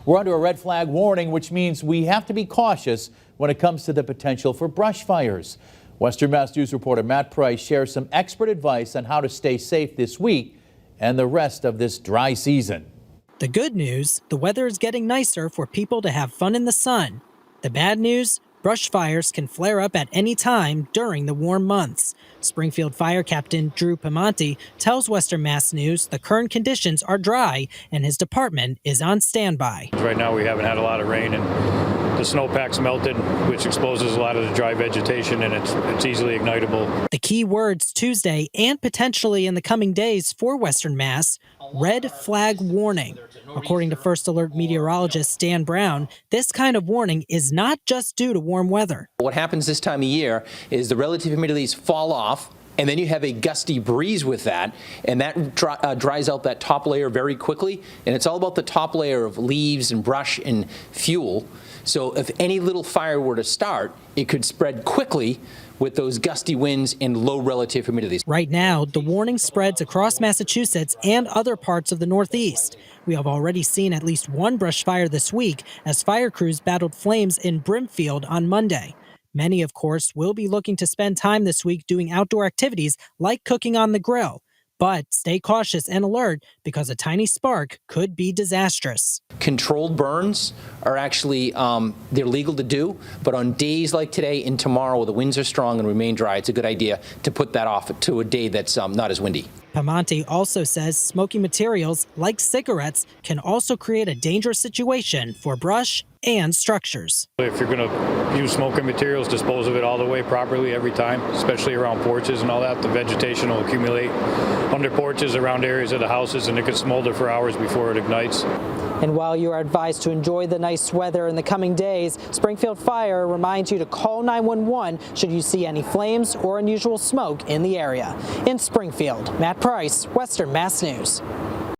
We're under a red flag warning, which means we have to be cautious when it comes to the potential for brush fires. Western Mass News reporter Matt Price shares some expert advice on how to stay safe this week and the rest of this dry season. The good news, the weather is getting nicer for people to have fun in the sun. The bad news, brush fires can flare up at any time during the warm months. Springfield Fire Captain Drew Piemonte tells Western Mass News the current conditions are dry and his department is on standby. Right now we haven't had a lot of rain and the snowpack's melted, which exposes a lot of the dry vegetation, and it's easily ignitable. The key words Tuesday and potentially in the coming days for Western Mass, red flag warning. According to First Alert meteorologist Stan Brown, this kind of warning is not just due to warm weather. What happens this time of year is the relative humidities fall off, and then you have a gusty breeze with that, and that dries out that top layer very quickly. And it's all about the top layer of leaves and brush and fuel. So if any little fire were to start, it could spread quickly with those gusty winds and low relative humidities. Right now, the warning spreads across Massachusetts and other parts of the Northeast. We have already seen at least one brush fire this week as fire crews battled flames in Brimfield on Monday. Many, of course, will be looking to spend time this week doing outdoor activities like cooking on the grill. But stay cautious and alert because a tiny spark could be disastrous. Controlled burns are actually, they're legal to do, but on days like today and tomorrow where the winds are strong and remain dry, it's a good idea to put that off to a day that's not as windy. Piemonte also says smoking materials like cigarettes can also create a dangerous situation for brush and structures. If you're going to use smoking materials, dispose of it all the way properly every time, especially around porches and all that. The vegetation will accumulate under porches around areas of the houses, and it can smolder for hours before it ignites. And while you are advised to enjoy the nice weather in the coming days, Springfield Fire reminds you to call 911 should you see any flames or unusual smoke in the area. In Springfield, Matt Price, Western Mass News.